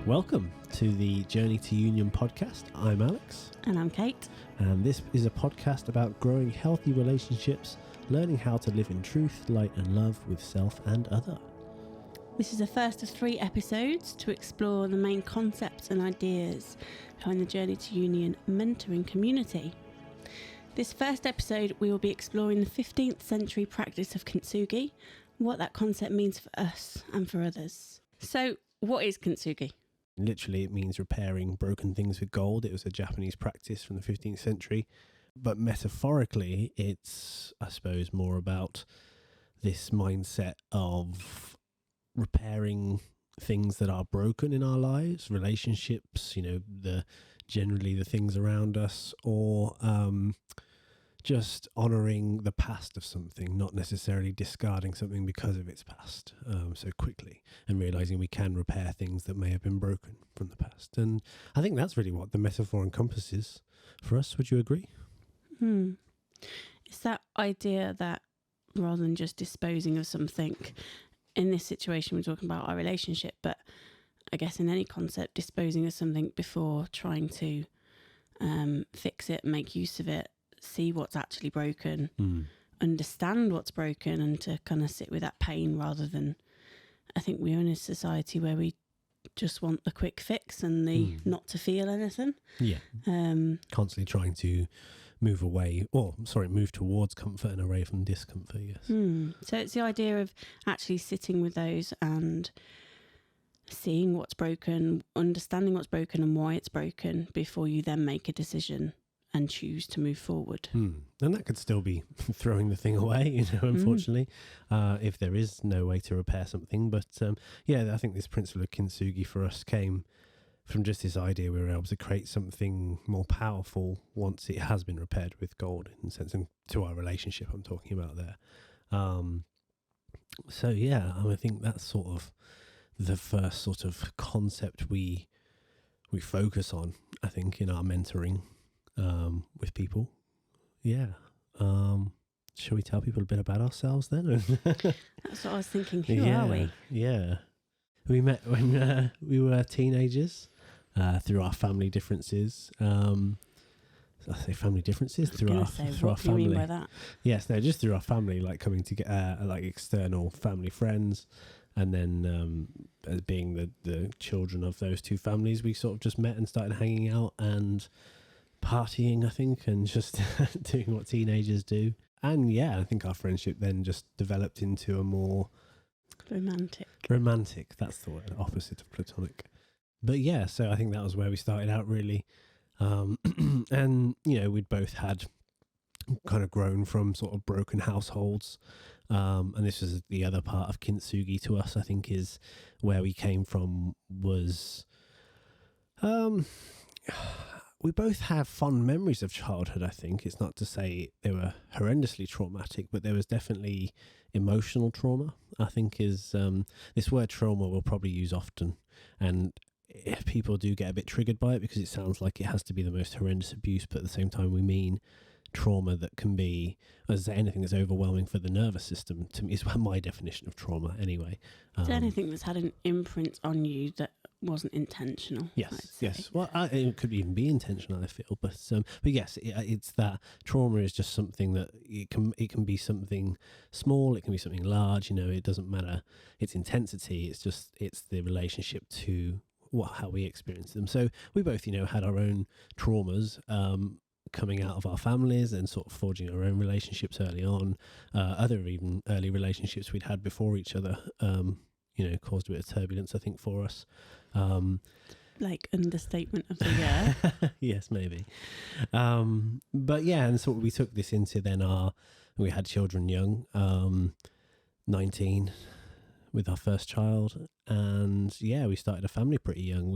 Welcome to the Journey to Union podcast. I'm Alex. And I'm Kate. And this is a podcast about growing healthy relationships, learning how to live in truth, light and love with self and other. This is the first of 3 episodes to explore the main concepts and ideas behind the Journey to Union mentoring community. This first episode, we will be exploring the 15th century practice of Kintsugi, what that concept means for us and for others. So, what is Kintsugi? Literally, it means repairing broken things with gold. It was a Japanese practice from the 15th century. But metaphorically, it's, I suppose, more about this mindset of repairing things that are broken in our lives, relationships, generally the things around us, or just honouring the past of something, not necessarily discarding something because of its past so quickly, and realising we can repair things that may have been broken from the past. And I think that's really what the metaphor encompasses for us. Would you agree? It's that idea that rather than just disposing of something, in this situation we're talking about our relationship, but I guess in any concept, disposing of something before trying to fix it, make use of it, see what's actually broken, understand what's broken, and to kind of sit with that pain rather than, I think we're in a society where we just want the quick fix and the not to feel anything. Yeah. Constantly trying to move towards comfort and away from discomfort, yes. So it's the idea of actually sitting with those and seeing what's broken, understanding what's broken and why it's broken before you then make a decision and choose to move forward. And that could still be throwing the thing away, unfortunately, if there is no way to repair something. But I think this principle of Kintsugi for us came from just this idea we were able to create something more powerful once it has been repaired with gold, in a sense, and to our relationship I'm talking about there. I think that's sort of the first sort of concept we focus on, I think, in our mentoring with people. Shall we tell people a bit about ourselves then? That's what I was thinking. Who are we? We met when we were teenagers through our family differences. I say family differences through our family. What do you mean by that? Yes, no, just through our family, like coming together, like external family friends, and then as being the children of those two families, we sort of just met and started hanging out and partying, I think, and just doing what teenagers do. And I think our friendship then just developed into a more romantic, that's the word, opposite of platonic. But so I think that was where we started out, really. And we'd both had kind of grown from sort of broken households, and this was the other part of Kintsugi to us, I think, is where we came from was we both have fond memories of childhood, I think. It's not to say they were horrendously traumatic, but there was definitely emotional trauma, I think, is this word trauma we'll probably use often. And if people do get a bit triggered by it because it sounds like it has to be the most horrendous abuse, but at the same time we mean trauma that can be, as anything that's overwhelming for the nervous system, to me, is my definition of trauma anyway. Is there anything that's had an imprint on you that wasn't intentional? Yes. Well, it could even be intentional, I feel, but yes, it's that trauma is just something that it can be something small, it can be something large. It doesn't matter its intensity. It's the relationship to how we experience them. So we both, had our own traumas. Coming out of our families and sort of forging our own relationships early on, other even early relationships we'd had before each other, caused a bit of turbulence, I think, for us. Like understatement of the year. Yes, maybe. And so we took this into then we had children young, 19 with our first child, and we started a family pretty young.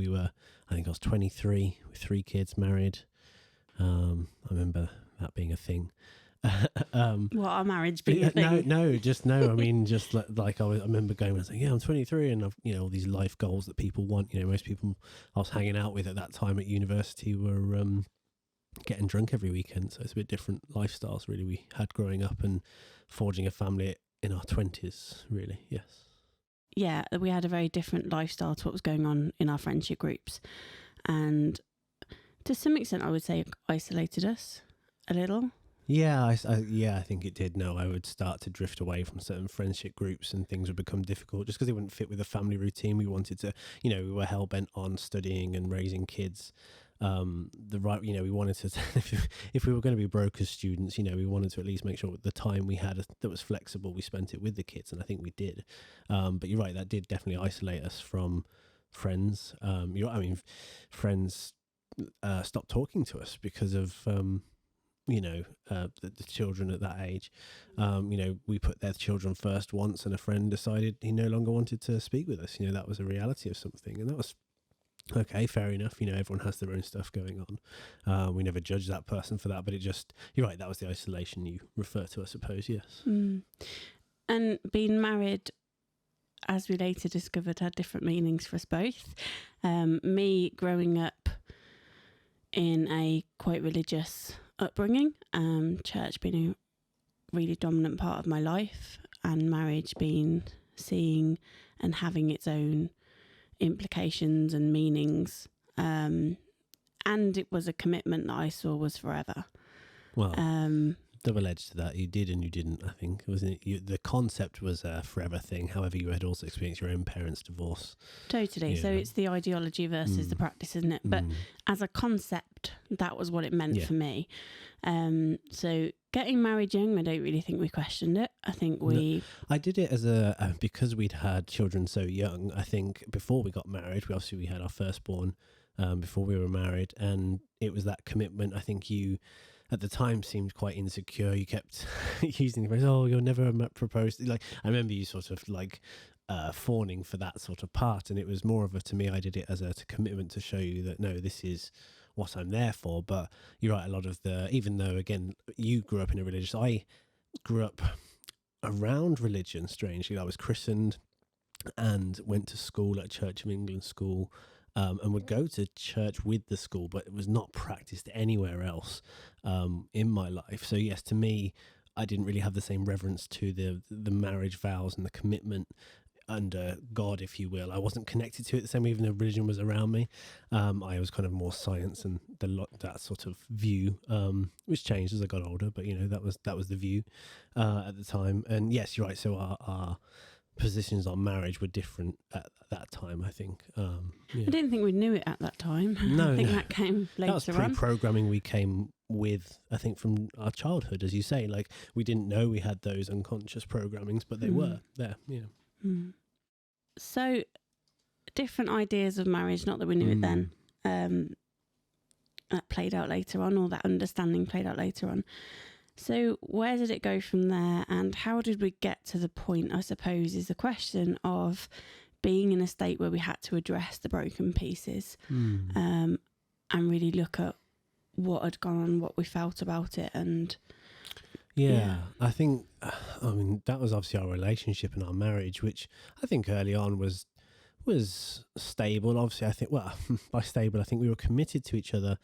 I think I was 23 with 3 kids, married. I remember that being a thing. Our marriage being a thing? No. I mean, just like I remember going and saying, I'm 23 and I've, all these life goals that people want. Most people I was hanging out with at that time at university were getting drunk every weekend. So it's a bit different lifestyles, really, we had growing up and forging a family in our 20s, really, yes. yeah, we had a very different lifestyle to what was going on in our friendship groups, and to some extent, I would say isolated us a little. Yeah, I think it did. No, I would start to drift away from certain friendship groups, and things would become difficult just because they wouldn't fit with the family routine. We wanted to, we were hell bent on studying and raising kids. We wanted to, if we were going to be broke as students, we wanted to at least make sure the time we had that was flexible, we spent it with the kids, and I think we did. But you're right, that did definitely isolate us from friends. Friends stopped talking to us because of the children at that age. We put their children first once, and a friend decided he no longer wanted to speak with us. That was a reality of something, and that was okay, fair enough. Everyone has their own stuff going on. We never judge that person for that, but you're right, that was the isolation you refer to, I suppose. Yes. And being married, as we later discovered, had different meanings for us both. Me growing up in a quite religious upbringing, church being a really dominant part of my life, and marriage seeing and having its own implications and meanings, and it was a commitment that I saw was forever. Well, double-edged to that, you did and you didn't, I think, wasn't it? The concept was a forever thing. However, you had also experienced your own parents' divorce. Totally. So it's the ideology versus the practice, isn't it? But as a concept, that was what it meant for me. So getting married young, I don't really think we questioned it. I think I did it as because we'd had children so young. I think before we got married, we had our firstborn before we were married, and it was that commitment. I think you, at the time, seemed quite insecure. You kept using the phrase, "Oh, you'll never propose." Like, I remember you sort of like fawning for that sort of part, and it was more of to me, I did it as a commitment to show you that no, this is what I'm there for. But you're right, a lot of even though, again, you grew up in a religious, I grew up around religion, strangely. I was christened and went to school at Church of England school, and would go to church with the school, but it was not practiced anywhere else in my life. So yes, to me, I didn't really have the same reverence to the marriage vows and the commitment under God, if you will. I wasn't connected to it the same way, even though religion was around me. I was kind of more science and that sort of view, which changed as I got older. But that was the view at the time. And yes, you're right. So our positions on marriage were different at that time, I think. I didn't think we knew it at that time. No, I think that came later on. That was pre-programming we came with, I think, from our childhood, as you say. Like, we didn't know we had those unconscious programmings, but they were there. So different ideas of marriage, not that we knew it then, that played out later on, or that understanding played out later on. So where did it go from there, and how did we get to the point, I suppose, is the question of being in a state where we had to address the broken pieces, and really look at what had gone on, what we felt about it. And I think, that was obviously our relationship and our marriage, which I think early on was stable. Obviously, I think, by stable, I think we were committed to each other,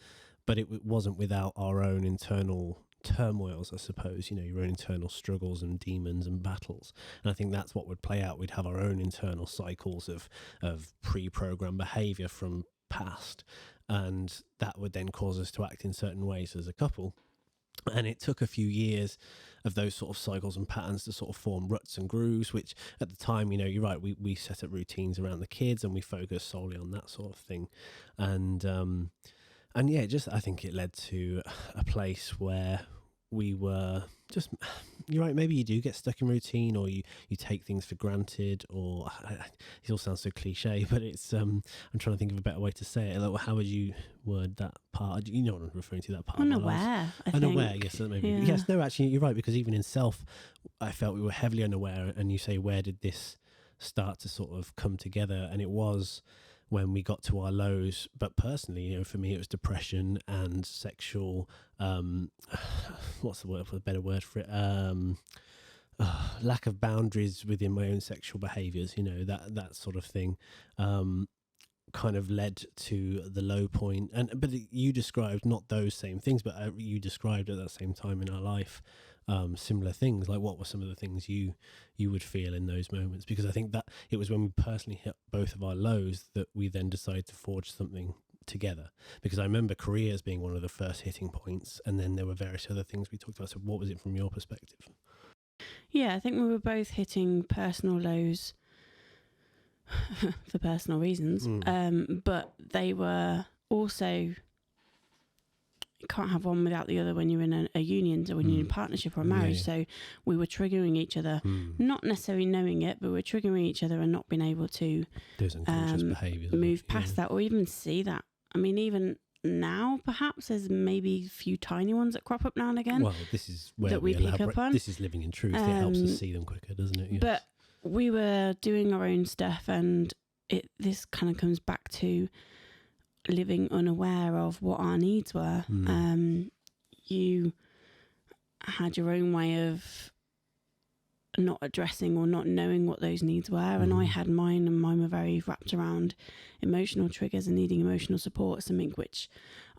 but it wasn't without our own internal turmoils, I suppose, your own internal struggles and demons and battles. And I think that's what would play out. We'd have our own internal cycles of pre-programmed behaviour from past, and that would then cause us to act in certain ways as a couple. And it took a few years of those sort of cycles and patterns to sort of form ruts and grooves, which at the time, you're right, we set up routines around the kids and we focused solely on that sort of thing. And I think it led to a place where we were just, you're right, maybe you do get stuck in routine, or you take things for granted, or it all sounds so cliche, but it's, I'm trying to think of a better way to say it. Like, how would you word that part? You know what I'm referring to, that part. Unaware, Unaware, yes, maybe. Yeah. Yes, no, actually, you're right, because even in self, I felt we were heavily unaware, and you say, where did this start to sort of come together? And it was when we got to our lows. But personally, for me, it was depression and sexual, what's the word, for a better word for it? Lack of boundaries within my own sexual behaviours, that sort of thing, kind of led to the low point. But you described not those same things, but you described at that same time in our life, similar things? Like, what were some of the things you would feel in those moments? Because I think that it was when we personally hit both of our lows that we then decided to forge something together. Because I remember careers being one of the first hitting points, and then there were various other things we talked about. So what was it from your perspective? Yeah, I think we were both hitting personal lows for personal reasons, but they were also, you can't have one without the other when you're in a union or when you're in a partnership or a marriage. So we were triggering each other, not necessarily knowing it, but we were triggering each other and not being able to Those unconscious behaviours, move past that or even see that. I mean, even now, perhaps there's maybe a few tiny ones that crop up now and again. Well, this is where that we pick up on. This is living in truth. It helps us see them quicker, doesn't it? Yes. But we were doing our own stuff, and this kind of comes back to living unaware of what our needs were. You had your own way of not addressing or not knowing what those needs were, and I had mine, and mine were very wrapped around emotional triggers and needing emotional support, something which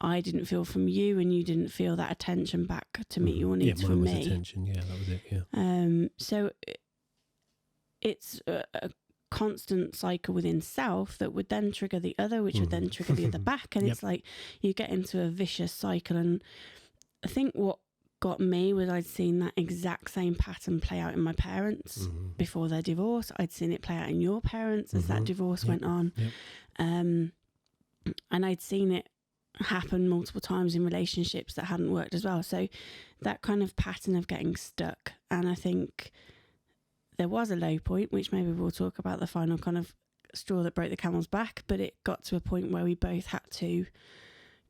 I didn't feel from you, and you didn't feel that attention back to meet your needs from me. Yeah, mine was attention. Yeah, that was it. Yeah. So it's a constant cycle within self that would then trigger the other, which would then trigger the other back, and it's like you get into a vicious cycle. And I think what got me was I'd seen that exact same pattern play out in my parents before their divorce. I'd seen it play out in your parents as that divorce went on, and I'd seen it happen multiple times in relationships that hadn't worked as well. So that kind of pattern of getting stuck, and I think there was a low point, which maybe we'll talk about, the final kind of straw that broke the camel's back, but it got to a point where we both had to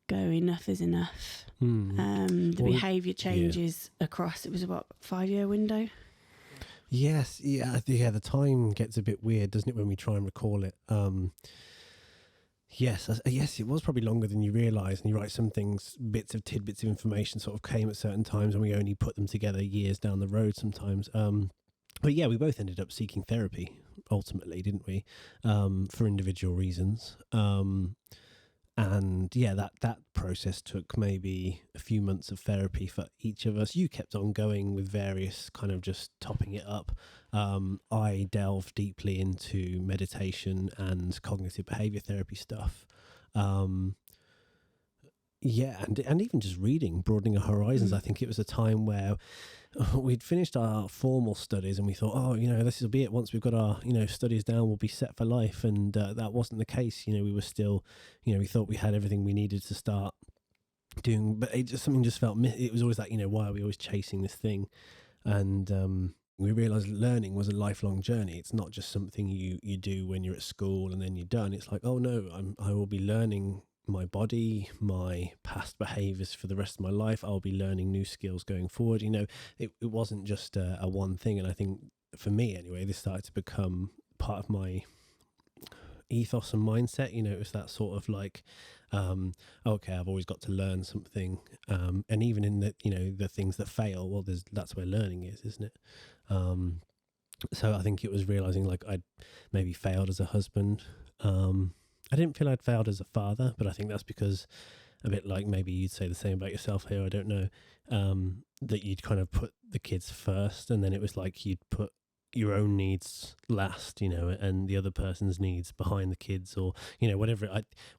go, enough is enough. The behaviour changes across, it was about 5-year window. Yes, the time gets a bit weird, doesn't it, when we try and recall it. Yes, it was probably longer than you realise, and you're right, some things, tidbits of information sort of came at certain times, and we only put them together years down the road sometimes. But yeah, we both ended up seeking therapy ultimately, didn't we? For individual reasons. And yeah, that process took maybe a few months of therapy for each of us. You kept on going with various kind of just topping it up. I delved deeply into meditation and cognitive behavior therapy stuff. Yeah, and even just reading, broadening our horizons. I think it was a time where we'd finished our formal studies and we thought, oh, this will be it. Once we've got our, studies down, we'll be set for life. And that wasn't the case. We were still, we thought we had everything we needed to start doing, but something just felt, it was always like, why are we always chasing this thing? And we realised learning was a lifelong journey. It's not just something you do when you're at school and then you're done. It's like, oh no, I will be learning my body, my past behaviours for the rest of my life. I'll be learning new skills going forward. It wasn't just a one thing. And I think for me anyway, this started to become part of my ethos and mindset. It was that sort of like, okay, I've always got to learn something. And even in the things that fail, well, that's where learning is, isn't it? So I think it was realising like I'd maybe failed as a husband. I didn't feel I'd failed as a father, but I think that's because, a bit like maybe you'd say the same about yourself here, I don't know, that you'd kind of put the kids first, and then it was like you'd put your own needs last, and the other person's needs behind the kids, or, whatever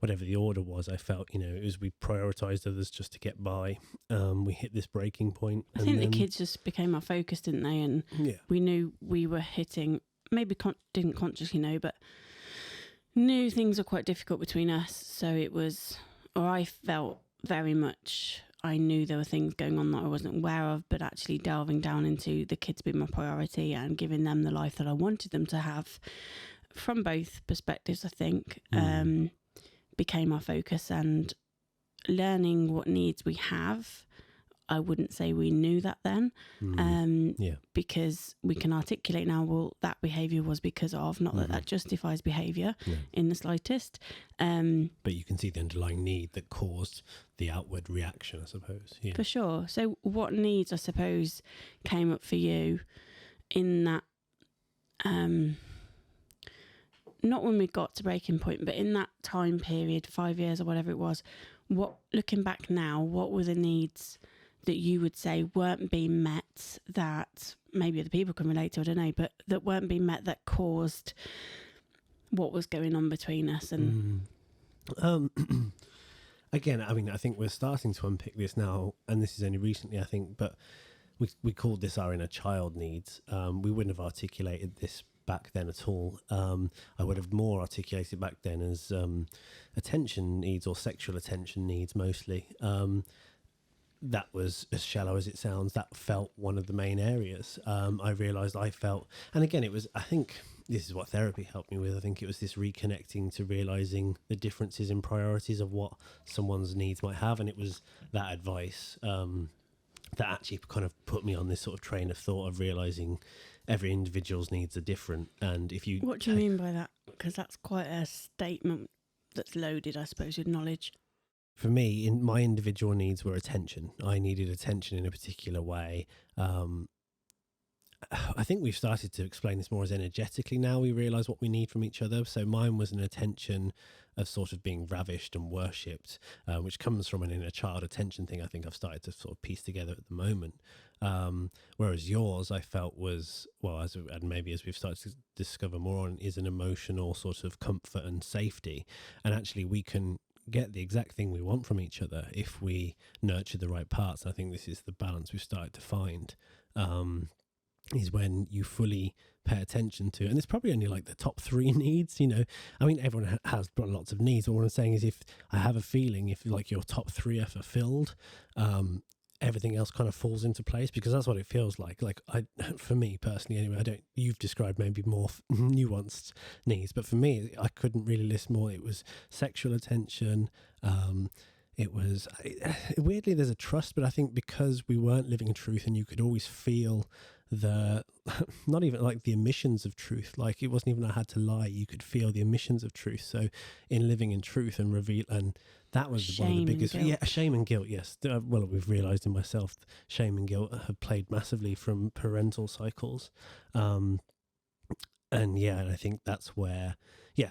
the order was. I felt, it was, we prioritised others just to get by. We hit this breaking point. I think the kids just became our focus, didn't they? And we knew we were hitting, maybe didn't consciously know, but knew things were quite difficult between us. So it was, or I felt very much, I knew there were things going on that I wasn't aware of, but actually delving down into the kids being my priority and giving them the life that I wanted them to have from both perspectives, I think, became our focus. And learning what needs we have, I wouldn't say we knew that then, because we can articulate now, well, that behaviour was because of, not that justifies behaviour in the slightest. But you can see the underlying need that caused the outward reaction, I suppose. Yeah. For sure. So what needs, I suppose, came up for you in that, not when we got to breaking point, but in that time period, 5 years or whatever it was, looking back now, what were the needs that you would say weren't being met, that maybe other people can relate to, I don't know, but that weren't being met, that caused what was going on between us? And again, I mean, I think we're starting to unpick this now, and this is only recently, I think, but we called this our inner child needs. We wouldn't have articulated this back then at all. I would have more articulated back then as attention needs, or sexual attention needs mostly. That was, as shallow as it sounds, that felt one of the main areas. I realised I felt, and again, it was, I think this is what therapy helped me with. I think it was this reconnecting to realising the differences in priorities of what someone's needs might have. And it was that advice that actually kind of put me on this sort of train of thought of realising every individual's needs are different. And if you... What do you mean by that? Because that's quite a statement that's loaded, I suppose, with knowledge. For me, my individual needs were attention. I needed attention in a particular way. I think we've started to explain this more as energetically now. We realise what we need from each other. So mine was an attention of sort of being ravished and worshipped, which comes from an inner child attention thing I think I've started to sort of piece together at the moment. Whereas yours, I felt was, well, and maybe as we've started to discover more on, is an emotional sort of comfort and safety. And actually we can get the exact thing we want from each other if we nurture the right parts. I think this is the balance we've started to find, is when you fully pay attention to, and it's probably only like the top 3 needs, you know. I mean, everyone has lots of needs, but what I'm saying is, if I have a feeling, if like your top 3 are fulfilled, everything else kind of falls into place, because that's what it feels like. Like for me personally anyway, you've described maybe more nuanced needs, but for me, I couldn't really list more. It was sexual attention. It was weirdly, there's a trust, but I think because we weren't living in truth, and you could always feel not even like the emissions of truth, like it wasn't even I had to lie, you could feel the emissions of truth. So in living in truth and reveal, and that was shame one of the biggest, shame and guilt. Yes. Well, we've realized in myself, shame and guilt have played massively from parental cycles. And I think that's where,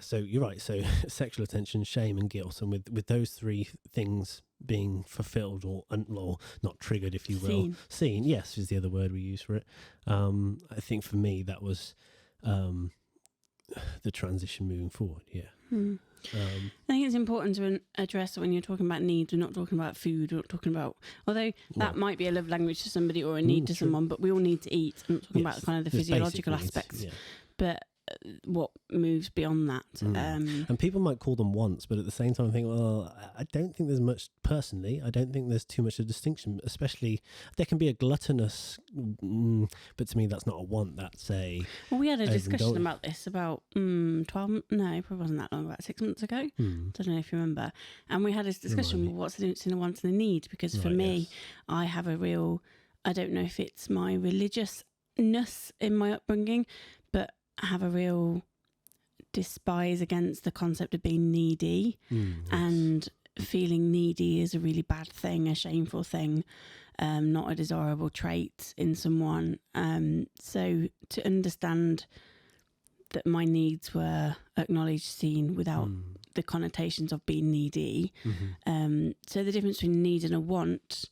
so you're right. So sexual attention, shame and guilt. And with those 3 things being fulfilled or not triggered, if you will, seen, yes, is the other word we use for it. I think for me, that was the transition moving forward. I think it's important to address that when you're talking about needs, we're not talking about food, we're not talking about, although that might be a love language to somebody or a need to someone, but we all need to eat. I'm not talking about kind of the physiological aspects, but what moves beyond that. And people might call them wants, but at the same time I think, well, I don't think there's much, personally, I don't think there's too much of a distinction, especially there can be a gluttonous, but to me that's not a want, that's a... Well, we had a discussion about this about 12, no, it probably wasn't that long, about 6 months ago. Don't know if you remember. And we had this discussion, what's the difference between a want and a need? Because for me, I have a real, I don't know if it's my religiousness in my upbringing, but I have a real despise against the concept of being needy, and feeling needy is a really bad thing, a shameful thing, not a desirable trait in someone. So to understand that my needs were acknowledged, seen, without the connotations of being needy. So the difference between need and a want,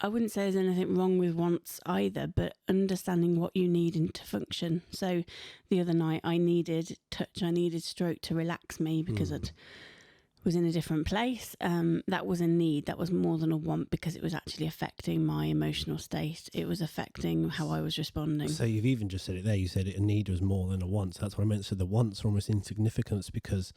I wouldn't say there's anything wrong with wants either, but understanding what you need to function. So the other night I needed touch, I needed stroke to relax me because I was in a different place. That was a need. That was more than a want, because it was actually affecting my emotional state. It was affecting how I was responding. So you've even just said it there. You said a need was more than a want. So that's what I meant. So the wants are almost insignificant because,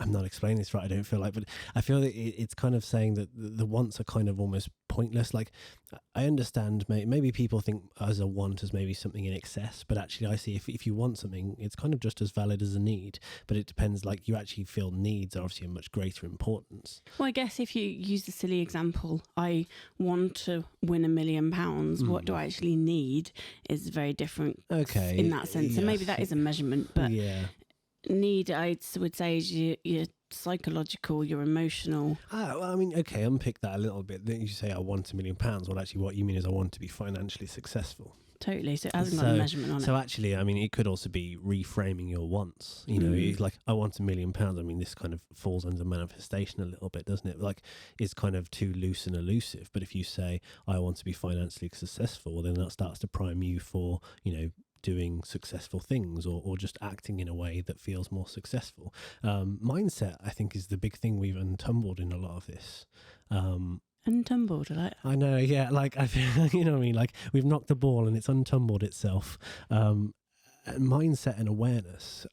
I'm not explaining this right, I don't feel like, but I feel that it's kind of saying that the wants are kind of almost pointless. Like, I understand maybe people think as a want as maybe something in excess, but actually I see if you want something, it's kind of just as valid as a need, but it depends. Like, you actually feel needs are obviously a much greater importance. Well, I guess if you use the silly example, I want to win £1 million, what do I actually need is very different in that sense. So maybe that is a measurement, but need, I would say, is your psychological, your emotional. Well, I mean, unpick that a little bit. Then you say I want £1 million. Well, actually what you mean is I want to be financially successful. Totally. So it hasn't got a measurement on it. So actually, I mean, it could also be reframing your wants. You know, it's like, I want £1 million. I mean, this kind of falls under manifestation a little bit, doesn't it? Like, it's kind of too loose and elusive. But if you say, I want to be financially successful, then that starts to prime you for, you know, doing successful things or just acting in a way that feels more successful. Mindset, I think, is the big thing we've untumbled in a lot of this. Untumbled, I know, yeah. Like, I feel, you know what I mean? Like, we've knocked the ball and it's untumbled itself. Mindset and awareness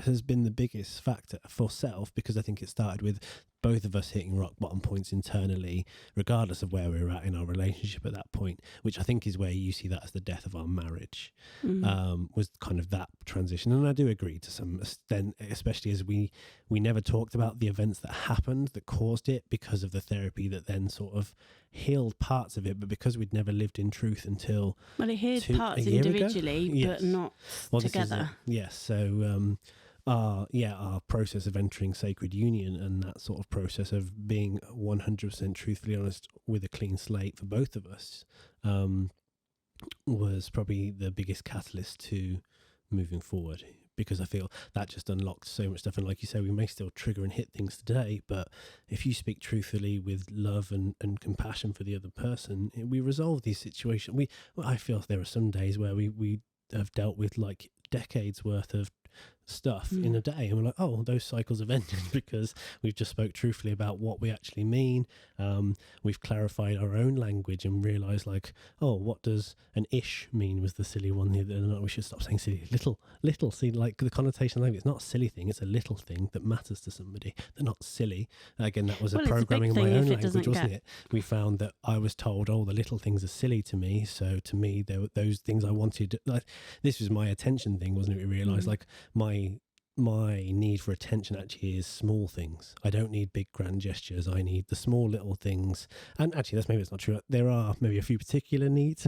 has been the biggest factor for self, because I think it started with both of us hitting rock bottom points internally, regardless of where we were at in our relationship at that point, which I think is where you see that as the death of our marriage, was kind of that transition. And I do agree to some extent, especially as we never talked about the events that happened that caused it, because of the therapy that then sort of healed parts of it, but because we'd never lived in truth until it healed parts individually, yes, but not together. Yes, so our process of entering sacred union and that sort of process of being 100% truthfully honest with a clean slate for both of us was probably the biggest catalyst to moving forward, because I feel that just unlocked so much stuff. And like you say, we may still trigger and hit things today, but if you speak truthfully with love and compassion for the other person, we resolve these situations. I feel there are some days where we have dealt with like decades worth of stuff in a day, and we're like, oh, those cycles have ended because we've just spoke truthfully about what we actually mean. We've clarified our own language and realized, like, oh, what does an ish mean was the silly one. We should stop saying silly. Little, see, like the connotation of language, it's not a silly thing, it's a little thing that matters to somebody. They're not silly. Again, that was a programming of my own language, wasn't it? We found that I was told, oh, the little things are silly to me, so to me there were those things I wanted, like, this was my attention thing, wasn't it? We realized like my need for attention actually is small things. I don't need big grand gestures. I need the small little things. And actually, maybe it's not true. There are maybe a few particular needs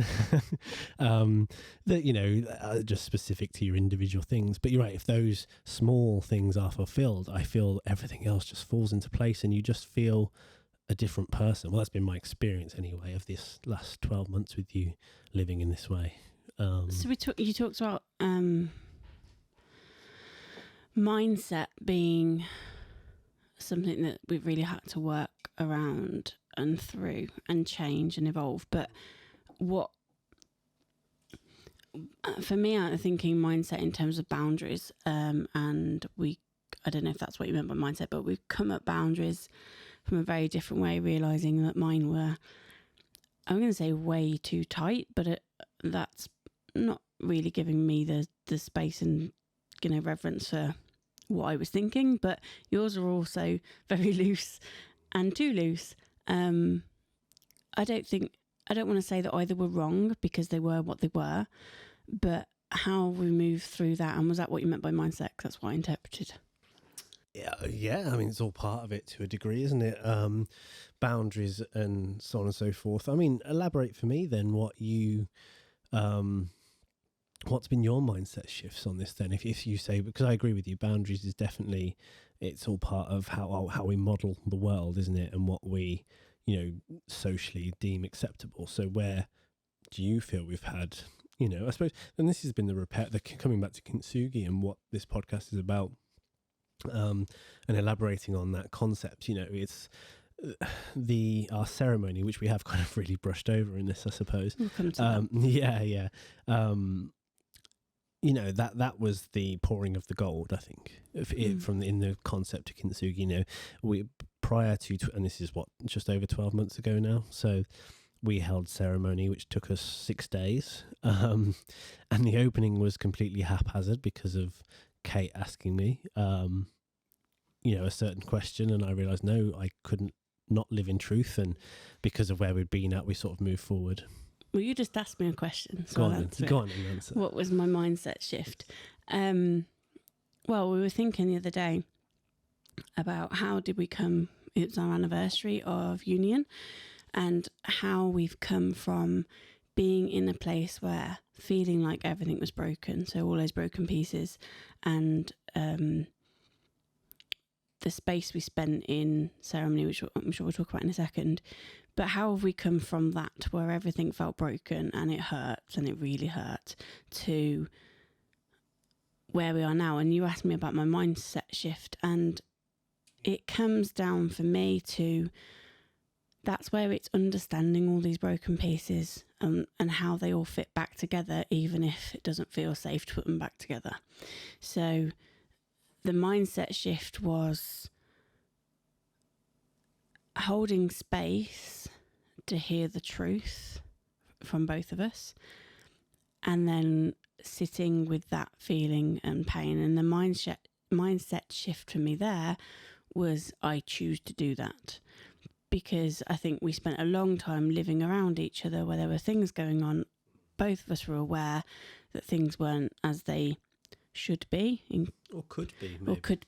that, you know, are just specific to your individual things. But you're right, if those small things are fulfilled, I feel everything else just falls into place and you just feel a different person. Well, that's been my experience anyway of this last 12 months with you living in this way. So you talked about mindset being something that we've really had to work around and through and change and evolve. But what, for me, I'm thinking mindset in terms of boundaries, and I don't know if that's what you meant by mindset, but we've come at boundaries from a very different way, realising that mine were, I'm going to say, way too tight, but that's not really giving me the space and, you know, reverence for what I was thinking. But yours are also very loose and too loose. I don't want to say that either were wrong, because they were what they were, but how we move through that, and was that what you meant by mindset? 'Cause that's what I interpreted. Yeah, I mean, it's all part of it to a degree, isn't it? Boundaries and so on and so forth. I mean, elaborate for me then what you, what's been your mindset shifts on this then? If you say, because I agree with you, boundaries is definitely, it's all part of how we model the world, isn't it? And what we, you know, socially deem acceptable. So where do you feel we've had, you know, I suppose, and this has been coming back to Kintsugi and what this podcast is about, and elaborating on that concept. You know, it's our ceremony, which we have kind of really brushed over in this, I suppose. We'll come to that. Yeah. You know, that was the pouring of the gold, I think, in the concept of Kintsugi. You know, we prior to, and this is what, just over 12 months ago now. So we held ceremony, which took us 6 days, and the opening was completely haphazard because of Kate asking me, you know, a certain question, and I realised no, I couldn't not live in truth, and because of where we'd been at, we sort of moved forward. Well, you just asked me a question, so go on and answer. What was my mindset shift? Well, we were thinking the other day about how did we come, it was our anniversary of union, and how we've come from being in a place where feeling like everything was broken, so all those broken pieces, and the space we spent in ceremony, which I'm sure we'll talk about in a second, But how have we come from that, where everything felt broken and it hurts and it really hurt, to where we are now? And you asked me about my mindset shift, and it comes down for me to, that's where it's understanding all these broken pieces and how they all fit back together, even if it doesn't feel safe to put them back together. So the mindset shift was holding space to hear the truth from both of us, and then sitting with that feeling and pain. And the mindset shift for me there was, I choose to do that, because I think we spent a long time living around each other where there were things going on. Both of us were aware that things weren't as they should be, or could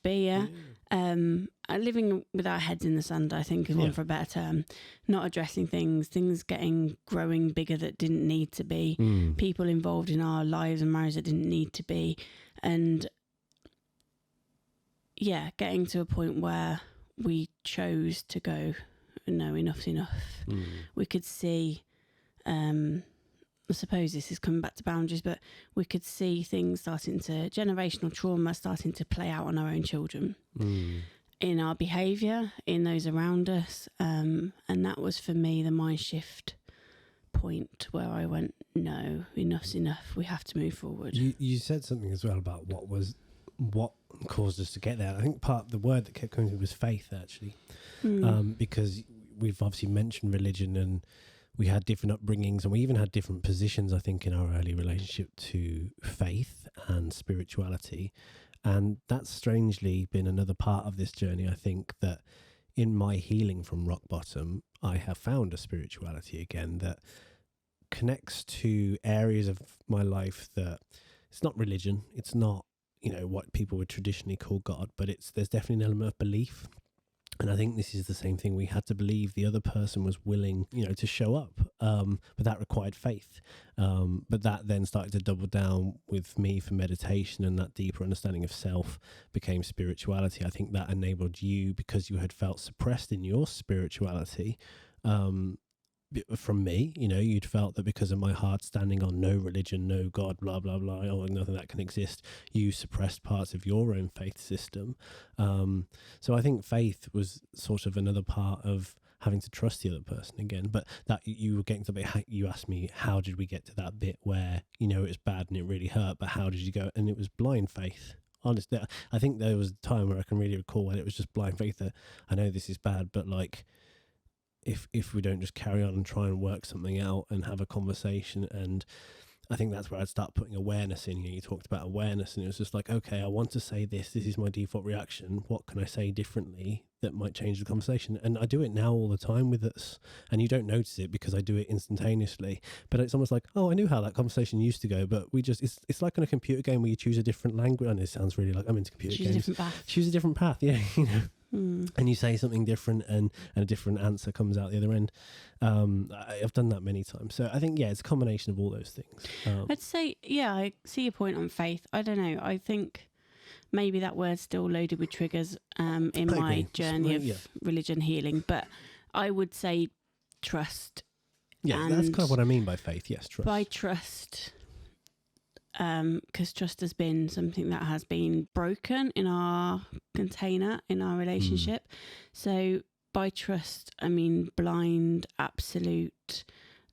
be, yeah. Living with our heads in the sand, I think, is one for a better term. Not addressing things growing bigger that didn't need to be, people involved in our lives and marriage that didn't need to be, and getting to a point where we chose to go, no, enough's enough. We could see, I suppose this is coming back to boundaries, but we could see things generational trauma starting to play out on our own children, in our behaviour, in those around us. And that was, for me, the mind shift point where I went, no, enough's enough. We have to move forward. You said something as well about what caused us to get there. I think part of the word that kept coming to me was faith, actually, because we've obviously mentioned religion, and we had different upbringings, and we even had different positions, I think, in our early relationship to faith and spirituality. And that's strangely been another part of this journey. I think that in my healing from rock bottom, I have found a spirituality again that connects to areas of my life that it's not religion, it's not, what people would traditionally call God, but there's definitely an element of belief. And I think this is the same thing. We had to believe the other person was willing, to show up. But that required faith. But that then started to double down with me for meditation, and that deeper understanding of self became spirituality. I think that enabled you, because you had felt suppressed in your spirituality, from me, you'd felt that because of my hard standing on no religion, no God, blah, blah, blah, or nothing that can exist, you suppressed parts of your own faith system. So I think faith was sort of another part of having to trust the other person again. But that you were getting to the bit, you asked me, how did we get to that bit where, it was bad and it really hurt, but how did you go? And it was blind faith. Honestly, I think there was a time where I can really recall when it was just blind faith that I know this is bad, but like, if we don't just carry on and try and work something out and have a conversation. And I think that's where I'd start putting awareness in. You talked about awareness, and it was just like, okay, I want to say this is my default reaction. What can I say differently that might change the conversation? And I do it now all the time with us, and you don't notice it because I do it instantaneously, but it's almost like, oh, I knew how that conversation used to go, but it's like on a computer game where you choose a different language. And it sounds really like I'm into computer games. Choose a different path, yeah. And you say something different, and a different answer comes out the other end. I've done that many times. So I think, it's a combination of all those things. I'd say, I see your point on faith. I don't know. I think maybe that word's still loaded with triggers in my journey of religion healing. But I would say trust. Yeah, that's kind of what I mean by faith. Yes, trust. By trust. Because trust has been something that has been broken in our container, in our relationship. So by trust, I mean blind, absolute.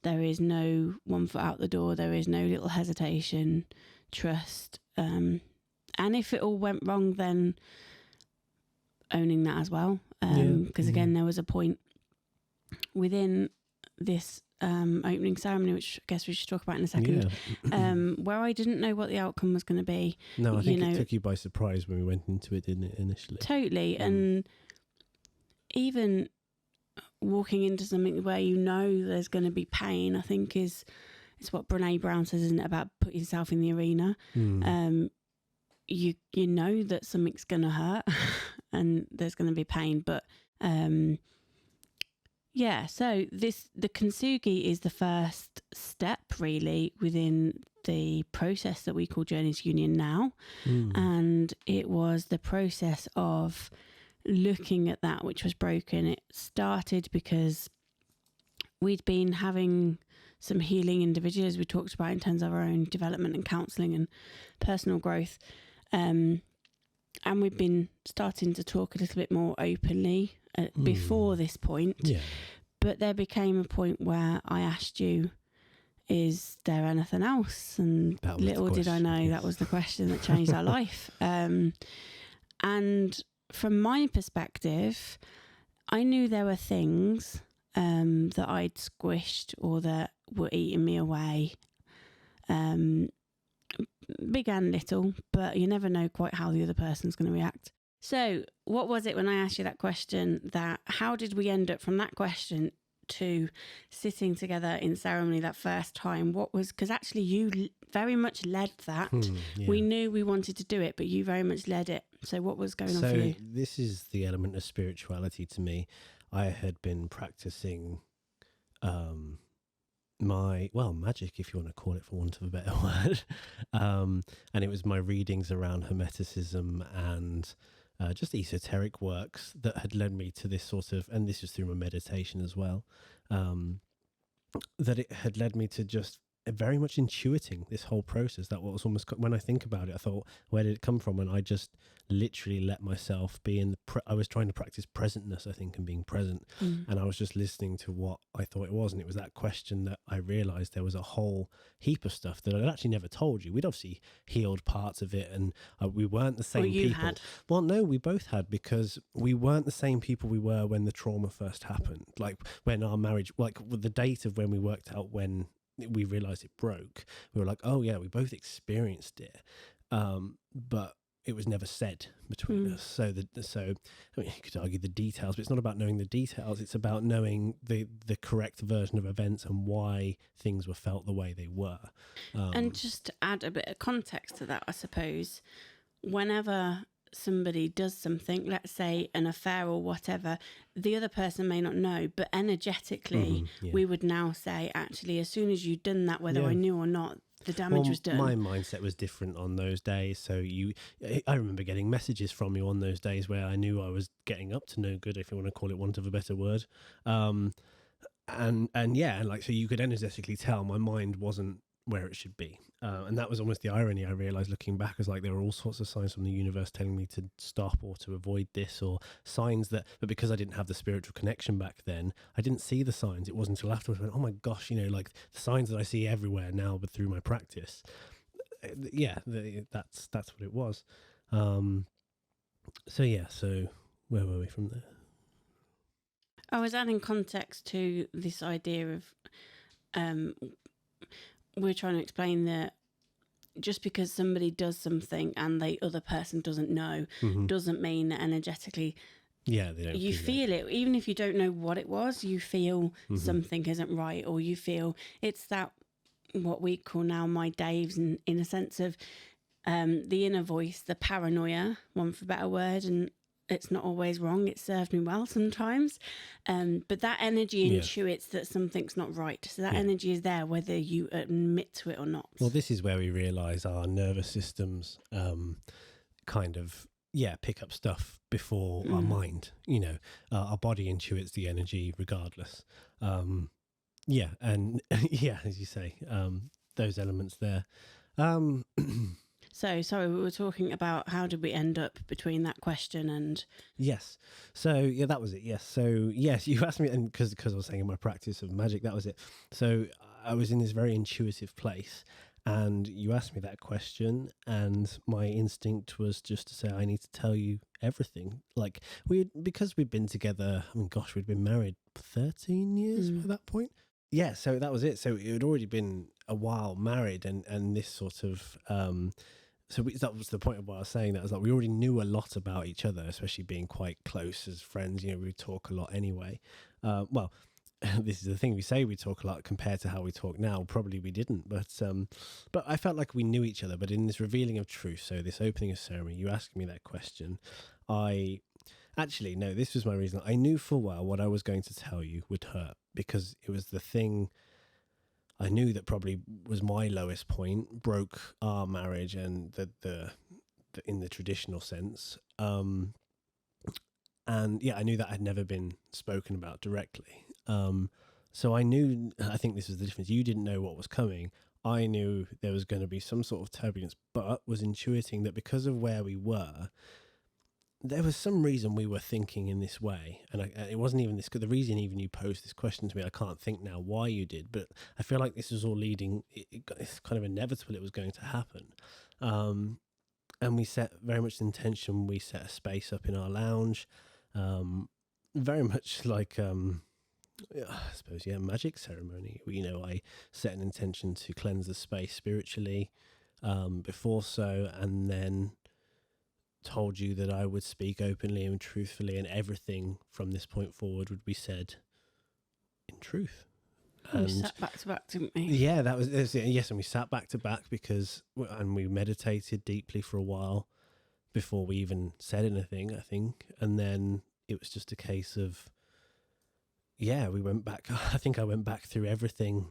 There is no one foot out the door. There is no little hesitation. Trust. And if it all went wrong, then owning that as well. Because again, there was a point within this opening ceremony, which I guess we should talk about in a second, where I didn't know what the outcome was going to be. No, I think it took you by surprise when we went into it, didn't it, initially? Totally. And even walking into something where there's going to be pain, I think it's what Brene Brown says, isn't it, about putting yourself in the arena. You know that something's going to hurt and there's going to be pain, but so the Kintsugi is the first step really within the process that we call Journeys Union now. And it was the process of looking at that which was broken. It started because we'd been having some healing individually, as we talked about, in terms of our own development and counselling and personal growth. And we've been starting to talk a little bit more openly before this point. Yeah. But there became a point where I asked you, is there anything else? And little did I know that was the question that changed our life. And from my perspective, I knew there were things that I'd squished or that were eating me away. Big and little, but you never know quite how the other person's going to react. So what was it when I asked you that question, that how did we end up from that question to sitting together in ceremony that first time? What was, because actually you very much led that. We knew we wanted to do it, but you very much led it. So what was going on for you? So this is the element of spirituality to me. I had been practicing magic, if you want to call it, for want of a better word. And it was my readings around Hermeticism and just esoteric works that had led me to this sort of, and this was through my meditation as well, that it had led me to just very much intuiting this whole process. That was almost, when I think about it, I thought, where did it come from? And I just literally let myself be in I was trying to practice presentness, I think, and being present. And I was just listening to what I thought it was. And it was that question that I realized there was a whole heap of stuff that I'd actually never told you. We'd obviously healed parts of it, and we weren't the same people. Had. Well, no, we both had, because we weren't the same people we were when the trauma first happened. Like when our marriage, like with the date of when we worked out when we realized it broke, we were like, oh yeah, we both experienced it, but it was never said between us. So I mean, you could argue the details, but it's not about knowing the details. It's about knowing the correct version of events and why things were felt the way they were. And just to add a bit of context to that, I suppose, whenever somebody does something, let's say an affair or whatever, the other person may not know, but energetically we would now say, actually, as soon as you'd done that, whether I knew or not, the damage was done. My mindset was different on those days. So I remember getting messages from you on those days where I knew I was getting up to no good, if you want to call it want of a better word. So you could energetically tell my mind wasn't where it should be. And that was almost the irony I realized looking back, is like there were all sorts of signs from the universe telling me to stop or to avoid this, or signs but because I didn't have the spiritual connection back then, I didn't see the signs. It wasn't until afterwards I went, oh my gosh, like the signs that I see everywhere now, but through my practice. That's what it was. So where were we from there? I was adding context to this idea of we're trying to explain that just because somebody does something and the other person doesn't know, doesn't mean that energetically they don't feel it. Even if you don't know what it was, you feel something isn't right, or you feel it's that, what we call now my Daves, in a sense of the inner voice, the paranoia, one for a better word, and it's not always wrong. It served me well sometimes. But that energy intuits that something's not right. So that energy is there whether you admit to it or not. Well, this is where we realise our nervous systems pick up stuff before our mind. Our body intuits the energy regardless. As you say, those elements there. So, sorry, we were talking about how did we end up between that question and... Yes. So, that was it. Yes. So, yes, you asked me, and because I was saying in my practice of magic, that was it. So, I was in this very intuitive place, and you asked me that question, and my instinct was just to say, I need to tell you everything. Like, because we'd been together, we'd been married 13 years by that point. Yeah, so that was it. So, it had already been a while married, and this sort of... that was the point of what I was saying. That was like we already knew a lot about each other, especially being quite close as friends. We would talk a lot anyway. This is the thing, we say we talk a lot compared to how we talk now. Probably we didn't, but I felt like we knew each other. But in this revealing of truth, so this opening of ceremony, you asking me that question, this was my reason. I knew full well what I was going to tell you would hurt, because it was the thing I knew that probably was my lowest point, broke our marriage, and the in the traditional sense. I knew that had never been spoken about directly. So I knew, I think this was the difference. You didn't know what was coming. I knew there was going to be some sort of turbulence, but was intuiting that because of where we were, there was some reason we were thinking in this way. And it wasn't even this, the reason even you posed this question to me, I can't think now why you did, but I feel like this was all leading, it's kind of inevitable it was going to happen. And we set very much the intention, we set a space up in our lounge, very much like, I suppose, magic ceremony. I set an intention to cleanse the space spiritually before so, and then told you that I would speak openly and truthfully, and everything from this point forward would be said in truth. And we sat back to back, didn't we? Yeah, that was it. Yes, and we sat back to back and we meditated deeply for a while before we even said anything, I think. And then it was just a case of, we went back. I think I went back through everything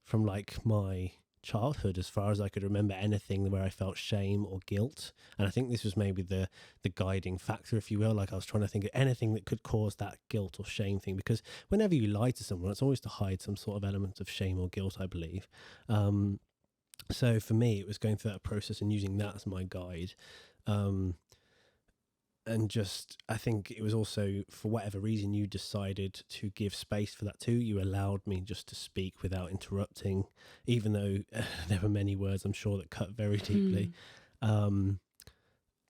from like my childhood as far as I could remember, anything where I felt shame or guilt. And I think this was maybe the guiding factor, if you will. Like I was trying to think of anything that could cause that guilt or shame thing, because whenever you lie to someone, it's always to hide some sort of element of shame or guilt, I believe. So for me, it was going through that process and using that as my guide. And just, I think it was also, for whatever reason, you decided to give space for that too. You allowed me just to speak without interrupting, even though there were many words, I'm sure, that cut very deeply.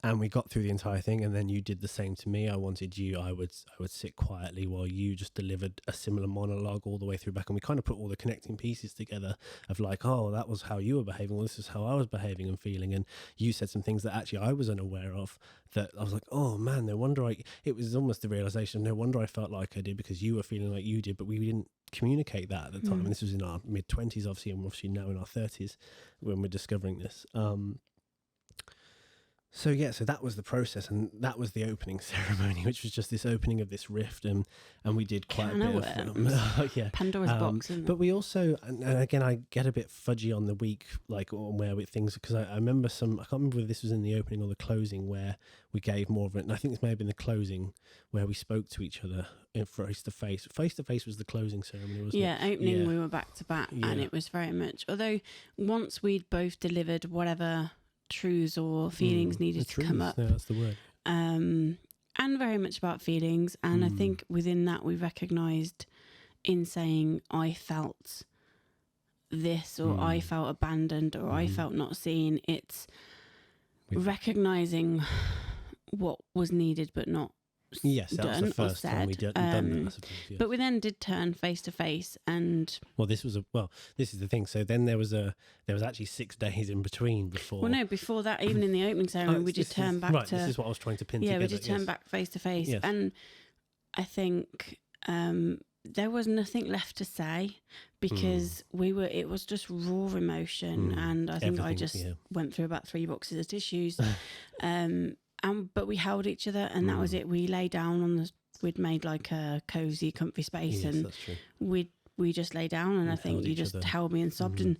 And we got through the entire thing, and then you did the same to me. I would sit quietly while you just delivered a similar monologue all the way through back, and we kind of put all the connecting pieces together of like, oh, that was how you were behaving, well, this is how I was behaving and feeling, and you said some things that actually I was unaware of, that I was like, oh man, no wonder it was almost the realization, no wonder I felt like I did, because you were feeling like you did, but we didn't communicate that at the time. And this was in our mid-20s, obviously, and we're obviously now in our 30s when we're discovering this. So that was the process, and that was the opening ceremony, which was just this opening of this rift, and we did quite a bit of Pandora's box. But we also, and again, I get a bit fudgy on the week, like on where things, because I remember I can't remember whether this was in the opening or the closing, where we gave more of it, and I think this may have been the closing, where we spoke to each other in face to face. Face to face was the closing ceremony, wasn't it? Yeah, opening we were back to back, and it was very much, although once we'd both delivered whatever truths or feelings needed to come up. No, that's the word. And very much about feelings. And I think within that we recognised, in saying I felt this, or I felt abandoned, or I felt not seen, it's recognising what was needed but not that was the first time we'd done that, I suppose, yes. But we then did turn face to face, and this is the thing. So then there was actually 6 days in between before. Well, no, before that, even in the opening ceremony, we did turn back to. This is what I was trying to pin together. Yeah, we did turn back face to face, and I think there was nothing left to say, because it was just raw emotion, and I think I just went through about 3 boxes of tissues. But we held each other, and that was it. We lay down we'd made like a cozy, comfy space, and we just lay down, and I think you just held me and sobbed, and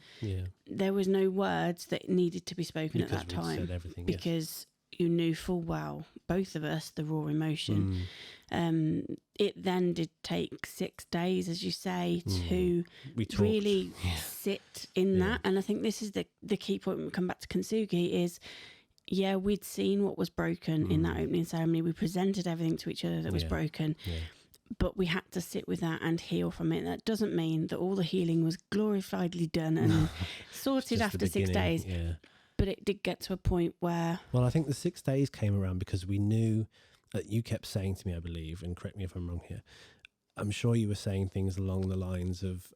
there was no words that needed to be spoken at that time, because you knew full well, both of us, the raw emotion. It then did take 6 days, as you say, to really sit in that, and I think this is the key point when we come back to Kintsugi is, we'd seen what was broken in that opening ceremony. We presented everything to each other that was broken, but we had to sit with that and heal from it. That doesn't mean that all the healing was glorifiedly done and sorted after 6 days, but it did get to a point where... Well, I think the 6 days came around because we knew that you kept saying to me, I believe, and correct me if I'm wrong here, I'm sure you were saying things along the lines of...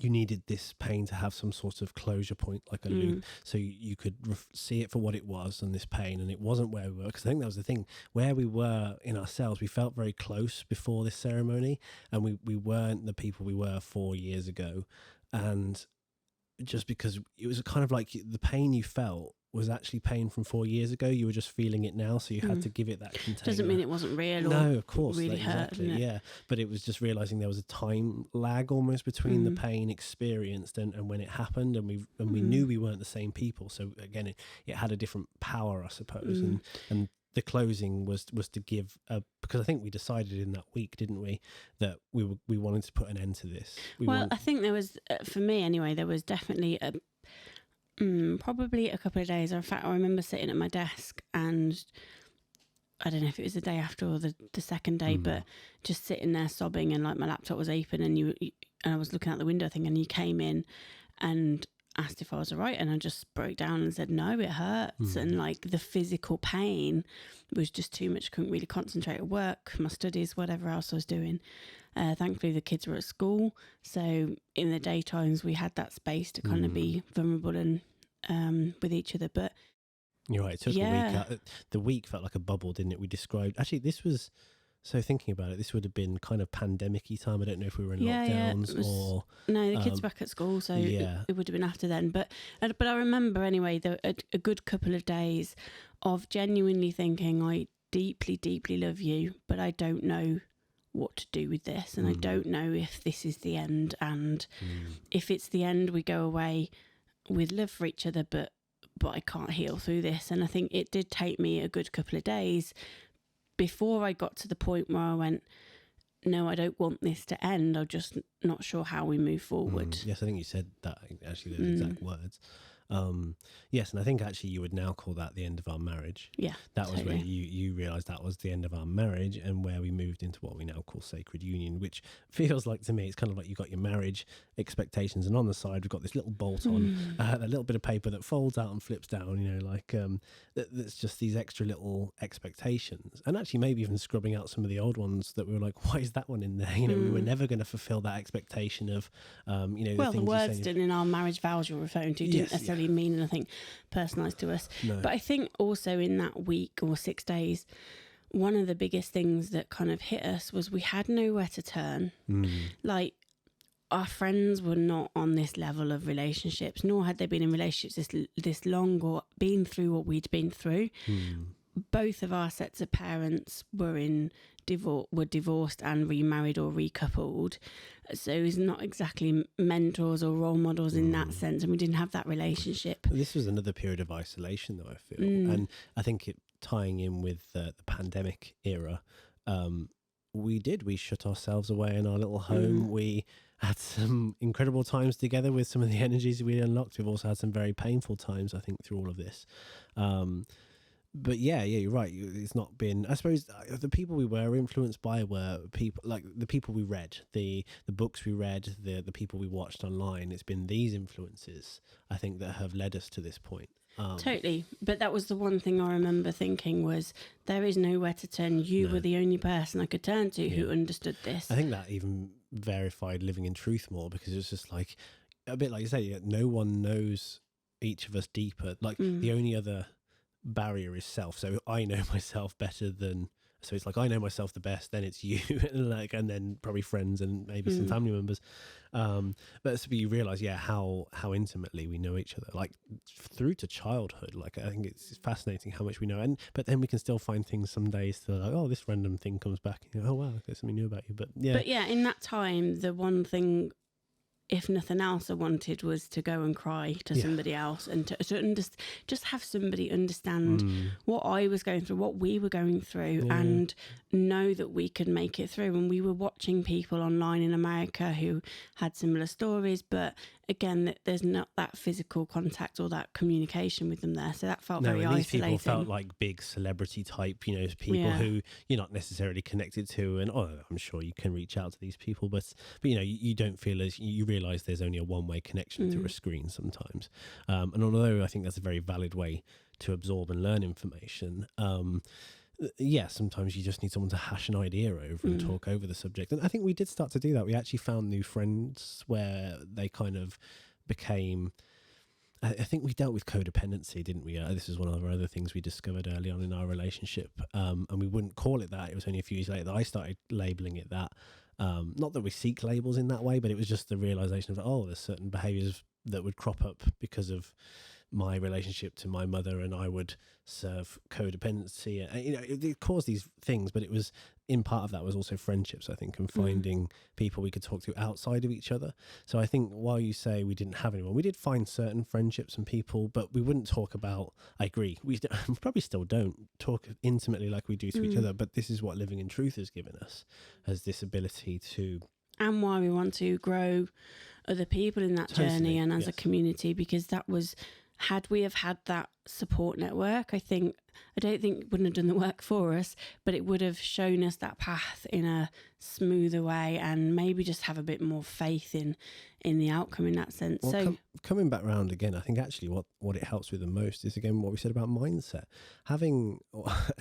you needed this pain to have some sort of closure point, like a loop, so you could see it for what it was, and this pain, and it wasn't where we were, because I think that was the thing, where we were in ourselves, we felt very close before this ceremony, and we weren't the people we were 4 years ago, and just because it was kind of like the pain you felt was actually pain from 4 years ago. You were just feeling it now, so you had to give it that container. Doesn't mean it wasn't real. No, of course, really hurt, exactly. Yeah, but it was just realizing there was a time lag almost between the pain experienced and when it happened, and we knew we weren't the same people. So again, it had a different power, I suppose, and the closing was to give because I think we decided in that week, didn't we, that we wanted to put an end to this. I think there was, for me anyway, there was definitely probably a couple of days. In fact, I remember sitting at my desk, and I don't know if it was the day after or the second day, but just sitting there sobbing, and like my laptop was open, and and I was looking out the window thing, and you came in and asked if I was all right, and I just broke down and said no, it hurts, and like the physical pain was just too much. Couldn't really concentrate at work, my studies, whatever else I was doing. Thankfully the kids were at school, so in the daytimes we had that space to kind of be vulnerable and with each other. But you're right, it took a week out. The week felt like a bubble, didn't it? We described, actually this was, so thinking about it, this would have been kind of pandemic-y time. I don't know if we were in lockdowns or... No, the kids back at school, so it would have been after then. But I remember anyway, a good couple of days of genuinely thinking, I deeply, deeply love you, but I don't know what to do with this. And I don't know if this is the end. And if it's the end, we go away with love for each other, but I can't heal through this. And I think it did take me a good couple of days before I got to the point where I went, no, I don't want this to end. I'm just not sure how we move forward. Yes, I think you said that, actually, those exact words. Yes, and I think actually you would now call that the end of our marriage. Yeah, that was where you realised that was the end of our marriage, and where we moved into what we now call sacred union, which feels like, to me, it's kind of like you got your marriage expectations, and on the side we've got this little bolt on, a little bit of paper that folds out and flips down, you know, like that's just these extra little expectations, and actually maybe even scrubbing out some of the old ones that we were like, why is that one in there? You know, we were never going to fulfil that expectation of, you know, the words in our marriage vows you're referring to didn't necessarily mean anything personalised to us. No. But I think also in that week or 6 days, one of the biggest things that kind of hit us was we had nowhere to turn. Like, our friends were not on this level of relationships, nor had they been in relationships this long or been through what we'd been through. Both of our sets of parents were divorced and remarried or recoupled, so it's not exactly mentors or role models in that sense, and we didn't have that relationship. This was another period of isolation, though, I feel, and I think it tying in with the pandemic era, we shut ourselves away in our little home. We had some incredible times together with some of the energies we unlocked. We've also had some very painful times, I think, through all of this. But yeah, you're right. It's not been, I suppose, the people we were influenced by were people like the people we read, the books we read, the people we watched online. It's been these influences, I think, that have led us to this point. Totally. But that was the one thing I remember thinking was, there is nowhere to turn. You were the only person I could turn to who understood this. I think that even verified living in truth more, because it's just like, a bit like you say, no one knows each of us deeper. Like the only other barrier is self. So I know myself better than, so it's like I know myself the best, then it's you, and then probably friends and maybe some family members. But so you realise, how intimately we know each other, like through to childhood. Like I think it's fascinating how much we know, but then we can still find things some days to like, oh, this random thing comes back, and oh wow, there's something new about you. But in that time, the one thing, if nothing else, I wanted was to go and cry to somebody else, and to just have somebody understand what I was going through, what we were going through, and know that we could make it through. And we were watching people online in America who had similar stories, but again, there's not that physical contact or that communication with them there. So that felt very isolating. These people felt like big celebrity type, people who you're not necessarily connected to. And I'm sure you can reach out to these people, but you don't feel as you realise there's only a one-way connection through a screen sometimes. And although I think that's a very valid way to absorb and learn information, sometimes you just need someone to hash an idea over and talk over the subject. And I think we did start to do that. We actually found new friends where they kind of became, I think we dealt with codependency, didn't we? This is one of our other things we discovered early on in our relationship. And we wouldn't call it that. It was only a few years later that I started labeling it that. Not that we seek labels in that way, but it was just the realization of, there's certain behaviors that would crop up because of my relationship to my mother, and I would serve codependency. It caused these things, but it was, in part of that was also friendships, I think, and finding people we could talk to outside of each other. So I think while you say we didn't have anyone, we did find certain friendships and people, but we wouldn't talk about, I agree, we probably still don't talk intimately like we do to each other, but this is what living in truth has given us, as this ability to... And why we want to grow other people in that journey and as a community, because that was... Had we have had that support network, I don't think it wouldn't have done the work for us, but it would have shown us that path in a smoother way, and maybe just have a bit more faith in the outcome in that sense. Well, so coming back round again, I think actually what it helps with the most is, again, what we said about mindset. Having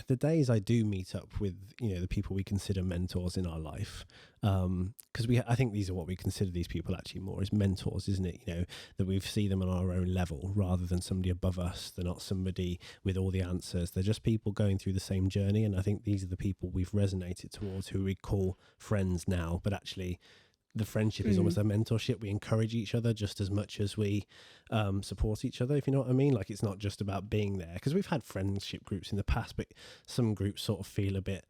the days I do meet up with, the people we consider mentors in our life, because I think these are what we consider these people actually more as mentors, isn't it? That we see them on our own level rather than somebody above us. They're not somebody with all the answers. They're just people going through the same journey. And I think these are the people we've resonated towards, who we call friends now, but actually the friendship is almost a mentorship. We encourage each other just as much as we support each other, if you know what I mean. Like, it's not just about being there, because we've had friendship groups in the past, but some groups sort of feel a bit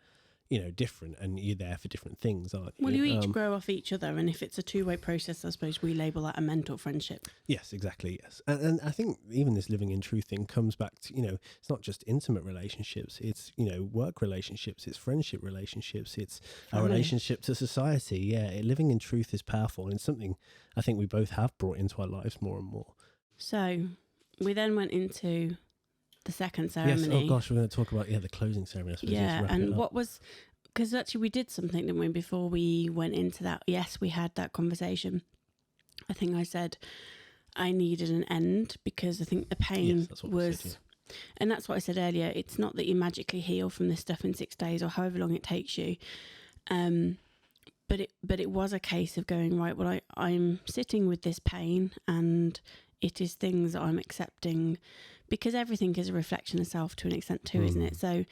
different, and you're there for different things, aren't you? Well, you each grow off each other, and if it's a two-way process, I suppose we label that a mentor friendship. Yes, exactly, yes. And I think even this living in truth thing comes back to, it's not just intimate relationships, it's, work relationships, it's friendship relationships, it's our relationship to society. Yeah, living in truth is powerful, and it's something I think we both have brought into our lives more and more. So we then went into the second ceremony. Yes, oh gosh, we're going to talk about the closing ceremony, I suppose. Yeah, and what was... Because actually we did something, didn't we, before we went into that? Yes, we had that conversation. I think I said I needed an end, because I think the pain was... And that's what I said earlier. It's not that you magically heal from this stuff in 6 days or however long it takes you. But it was a case of going, right, well, I'm sitting with this pain, and it is things that I'm accepting, because everything is a reflection of self to an extent too, isn't it? So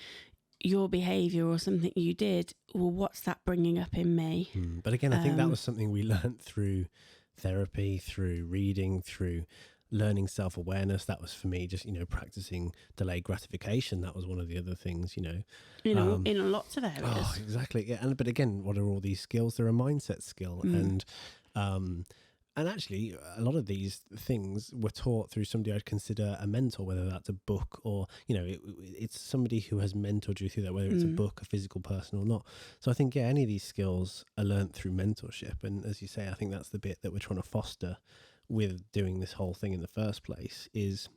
your behaviour or something you did, well, what's that bringing up in me? But again, I think that was something we learned through therapy, through reading, through learning self-awareness. That was for me just, practicing delayed gratification. That was one of the other things, in lots of areas. Oh, exactly. Yeah. But again, what are all these skills? They're a mindset skill. And actually, a lot of these things were taught through somebody I'd consider a mentor, whether that's a book or, it's somebody who has mentored you through that, whether it's a book, a physical person or not. So I think, any of these skills are learnt through mentorship. And as you say, I think that's the bit that we're trying to foster with doing this whole thing in the first place, is,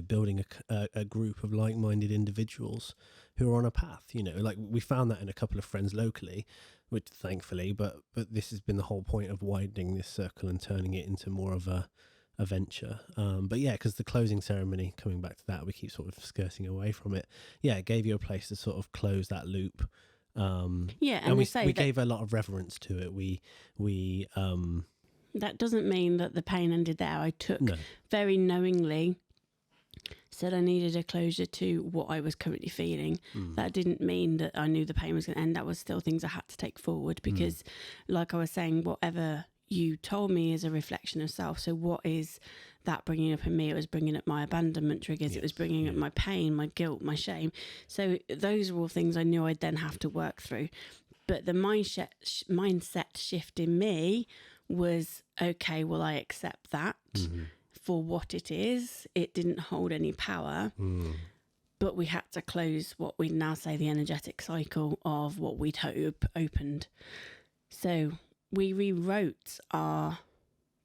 building a group of like-minded individuals who are on a path. Like we found that in a couple of friends locally, which thankfully, but this has been the whole point of widening this circle and turning it into more of a venture. But yeah, because the closing ceremony, coming back to that, we keep sort of skirting away from it. Yeah, it gave you a place to sort of close that loop. And we gave a lot of reverence to it. We that doesn't mean that the pain ended there. I took very knowingly said I needed a closure to what I was currently feeling. That didn't mean that I knew the pain was going to end. That was still things I had to take forward, because like I was saying, whatever you told me is a reflection of self. So what is that bringing up in me? It was bringing up my abandonment triggers. It was bringing up my pain, my guilt, my shame. So those are all things I knew I'd then have to work through. But the mindset shift in me was, okay, well, I accept that for what it is. It didn't hold any power, but we had to close what we'd now say the energetic cycle of what we'd opened. So we rewrote our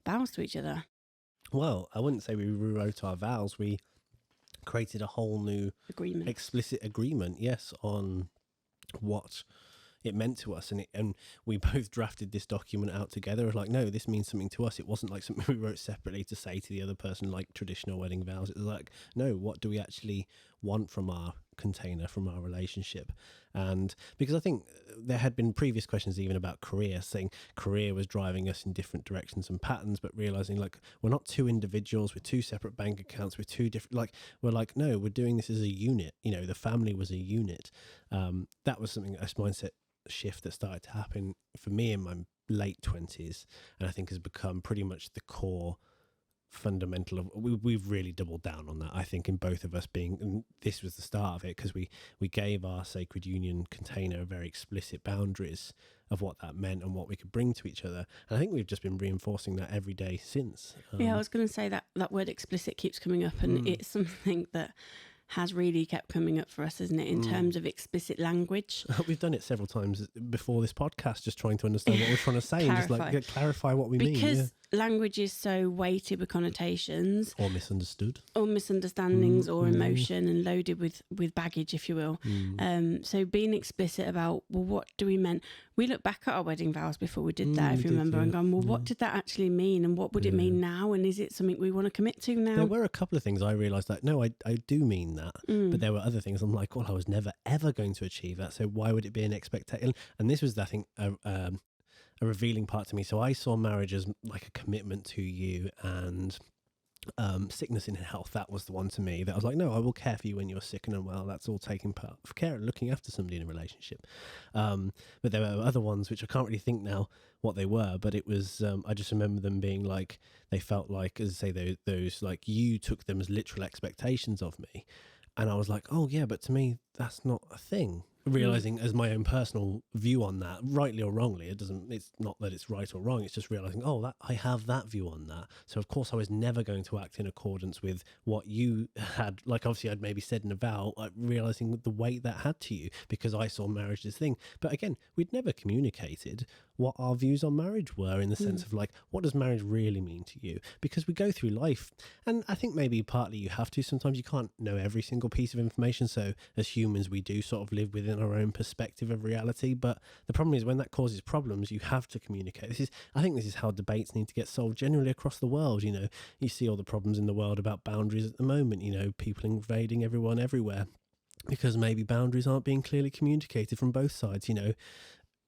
vows to each other. Well, I wouldn't say we rewrote our vows. We created a whole new explicit agreement, on what it meant to us, and we both drafted this document out together. Like, no, this means something to us. It wasn't like something we wrote separately to say to the other person, like traditional wedding vows. It was like, no, what do we actually want from our container, from our relationship? And because I think there had been previous questions even about career, saying career was driving us in different directions and patterns, but realizing like we're not two individuals with two separate bank accounts with two different, we're like, no, we're doing this as a unit. The family was a unit. That was something, a mindset shift that started to happen for me in my late 20s, and I think has become pretty much the core fundamental of we've really doubled down on that, I think, in both of us being, and this was the start of it, because we gave our sacred union container very explicit boundaries of what that meant and what we could bring to each other, and I think we've just been reinforcing that every day since. I was going to say that word explicit keeps coming up, and it's something that has really kept coming up for us, isn't it, in terms of explicit language? We've done it several times before this podcast, just trying to understand what we're trying to say and just like clarify what we mean. Because language is so weighted with connotations. Or misunderstood. Or misunderstandings or emotion, and loaded with baggage, if you will. So being explicit about, well, what do we mean? We look back at our wedding vows before we did that, if you remember, and gone, well, what did that actually mean? And what would it mean now? And is it something we want to commit to now? There were a couple of things I realised that, no, I do mean that. But there were other things I'm like, well, I was never, ever going to achieve that. So why would it be an expectation? And this was, I think, a revealing part to me. So I saw marriage as like a commitment to you, and sickness and health, that was the one to me that I was like, no, I will care for you when you're sick and unwell. That's all taking part of care and looking after somebody in a relationship. But there were other ones which I can't really think now what they were, but it was I just remember them being like, they felt like, as I say, those like, you took them as literal expectations of me, and I was like, oh yeah, but to me that's not a thing. Realizing as my own personal view on that, rightly or wrongly, it's not that it's right or wrong, it's just realizing, oh, that I have that view on that. So of course I was never going to act in accordance with what you had, like obviously I'd maybe said in a vow, realizing the weight that had to you, because I saw marriage as thing. But again, we'd never communicated what our views on marriage were, in the sense of like, what does marriage really mean to you? Because we go through life, and I think maybe partly you have to, sometimes you can't know every single piece of information, so as humans we do sort of live within our own perspective of reality. But the problem is when that causes problems, you have to communicate. I think this is how debates need to get solved generally across the world. You know, you see all the problems in the world about boundaries at the moment, you know, people invading everyone everywhere because maybe boundaries aren't being clearly communicated from both sides, you know.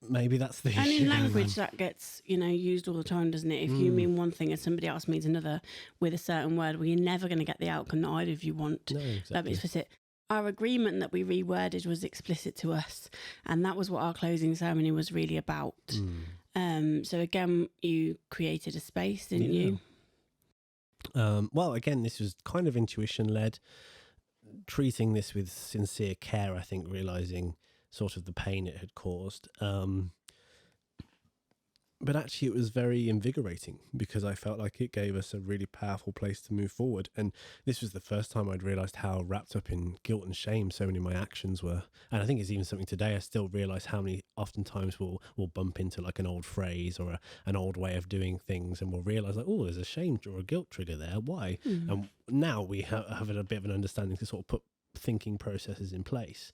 Maybe that's the and issue. in language that gets, you know, used all the time, doesn't it? If you mean one thing and somebody else means another with a certain word, well, you're never going to get the outcome that either of you want. No, exactly. That explicit. Our agreement that we reworded was explicit to us, and that was what our closing ceremony was really about. So again, you created a space, didn't you? Well, again, this was kind of intuition led, treating this with sincere care, I think, realizing sort of the pain it had caused. But actually it was very invigorating, because I felt like it gave us a really powerful place to move forward. And this was the first time I'd realised how wrapped up in guilt and shame so many of my actions were. And I think it's even something today, I still realise how many oftentimes we'll bump into like an old phrase or an old way of doing things, and we'll realise like, oh, there's a shame or a guilt trigger there. Why? And now we have a bit of an understanding to sort of put thinking processes in place.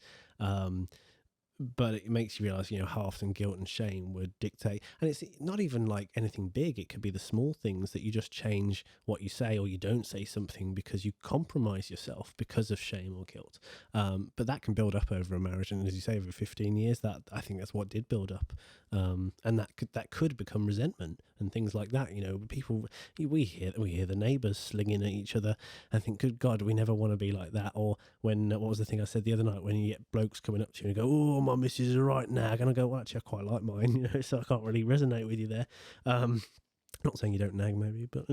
But it makes you realise, you know, how often guilt and shame would dictate. And it's not even like anything big. It could be the small things that you just change what you say, or you don't say something because you compromise yourself because of shame or guilt. But that can build up over a marriage. And as you say, over 15 years, that I think that's what did build up. And that could become resentment and things like that. You know, people, we hear the neighbours slinging at each other and think, good God, we never want to be like that. Or when, what was the thing I said the other night, when you get blokes coming up to you and go, oh, my missus is right now, and I go, well, actually, I quite like mine, you know, so I can't really resonate with you there. Not saying you don't nag, maybe, but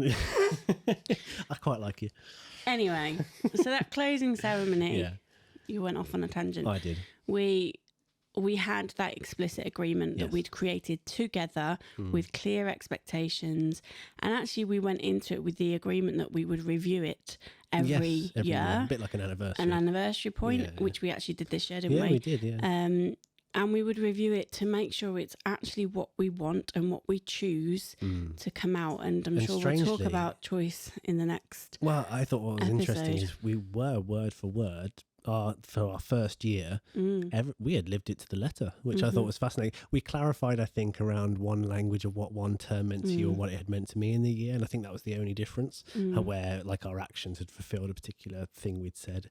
I quite like you. Anyway, so that closing ceremony, you went off on a tangent. I did. We had that explicit agreement that we'd created together with clear expectations, and actually we went into it with the agreement that we would review it every year. A bit like an anniversary. An anniversary point, which we actually did this year, didn't we? Yeah, we did, yeah. And we would review it to make sure it's actually what we want and what we choose to come out. And I'm sure we'll talk about choice in the next Well, I thought what was episode. interesting is we were word for word for our first year, we had lived it to the letter, which I thought was fascinating. We clarified, I think, around one language of what one term meant to you and what it had meant to me in the year, and I think that was the only difference, where like our actions had fulfilled a particular thing we'd said.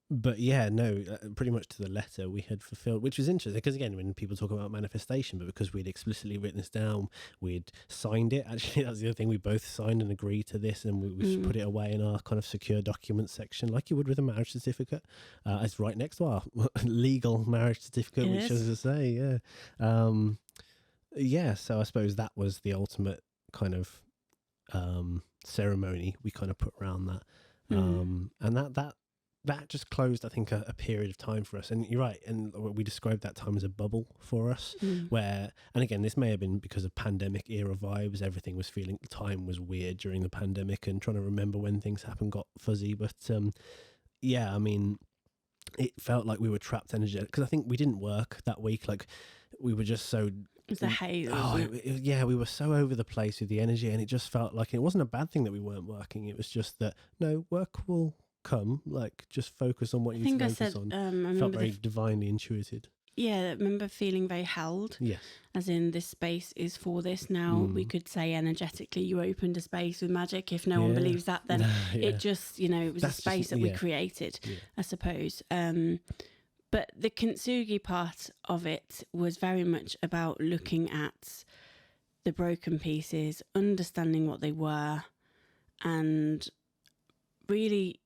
But yeah, no, pretty much to the letter we had fulfilled, which was interesting because, again, when people talk about manifestation, but because we'd explicitly written this down, we'd signed it. Actually, that's the other thing. We both signed and agreed to this, and we put it away in our kind of secure documents section, like you would with a marriage certificate. It's right next to our legal marriage certificate, which, as I say, so I suppose that was the ultimate kind of ceremony we kind of put around that. And that just closed, I think, a period of time for us. And you're right, and we described that time as a bubble for us, where, and again, this may have been because of pandemic era vibes. Everything was feeling, time was weird during the pandemic, and trying to remember when things happened got fuzzy. But yeah, I mean, it felt like we were trapped energetic, because I think we didn't work that week. Like, we were just so... It was the haze. Yeah, we were so over the place with the energy, and it just felt like it wasn't a bad thing that we weren't working. It was just that, no, work will come. Like, just focus on what you need to focus on. I felt very divinely intuited. Yeah, I remember feeling very held. Yes. As in, this space is for this. Now, we could say energetically, you opened a space with magic. If no one believes that, then it just, it was a space that we created, I suppose. But the Kintsugi part of it was very much about looking at the broken pieces, understanding what they were, and really...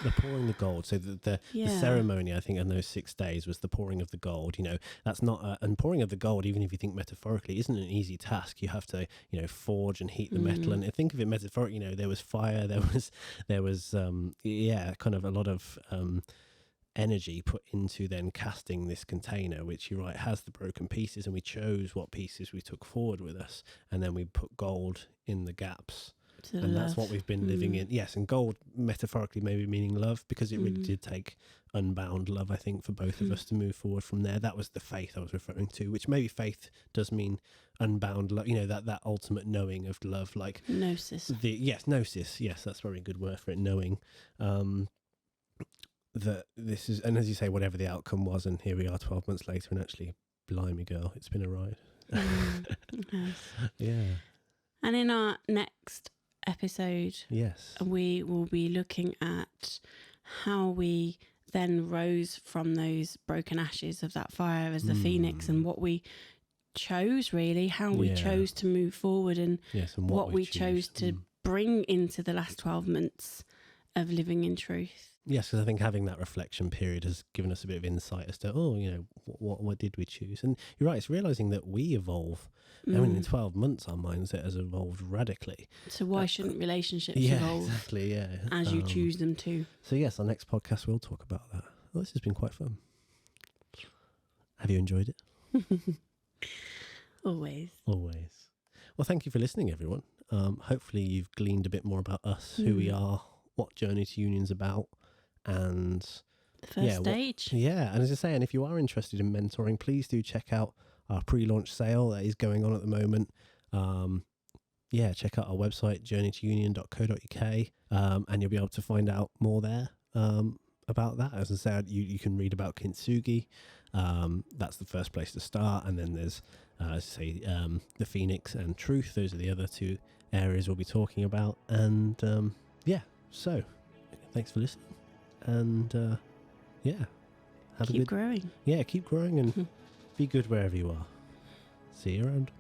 The pouring the gold. So the ceremony, I think, in those 6 days was the pouring of the gold. That's not... and pouring of the gold, even if you think metaphorically, isn't an easy task. You have to, forge and heat the metal. And think of it metaphorically, there was fire, there was kind of a lot of... energy put into then casting this container, which, you're right, has the broken pieces, and we chose what pieces we took forward with us, and then we put gold in the gaps, and that's what we've been living in. Yes, and gold metaphorically maybe meaning love, because it really did take unbound love, I think, for both of us to move forward from there. That was the faith I was referring to, which maybe faith does mean unbound love, that ultimate knowing of love, like gnosis. Gnosis, yes, that's a very good word for it, knowing that this is, and as you say, whatever the outcome was, and here we are 12 months later, and actually, blimey girl, it's been a ride. Nice. Yeah. And in our next episode, yes, we will be looking at how we then rose from those broken ashes of that fire as the phoenix, and what we chose, really, how we chose to move forward, and, and what we chose to bring into the last 12 months of living in truth. Yes, because I think having that reflection period has given us a bit of insight as to, what did we choose? And you're right, it's realising that we evolve. I mean, in 12 months, our mindset has evolved radically. So why shouldn't relationships evolve? Exactly, as you choose them to? So yes, our next podcast, we'll talk about that. Well, this has been quite fun. Have you enjoyed it? Always. Well, thank you for listening, everyone. Hopefully you've gleaned a bit more about us, who we are, what Journey to Union's about, and the first stage. And as I say, and if you are interested in mentoring, please do check out our pre-launch sale that is going on at the moment. Check out our website, journeytounion.co.uk, and you'll be able to find out more there about that. As I said, you can read about Kintsugi. That's the first place to start, and then there's the Phoenix and Truth. Those are the other two areas we'll be talking about. And so thanks for listening, and keep growing. Keep growing, and be good wherever you are. See you around.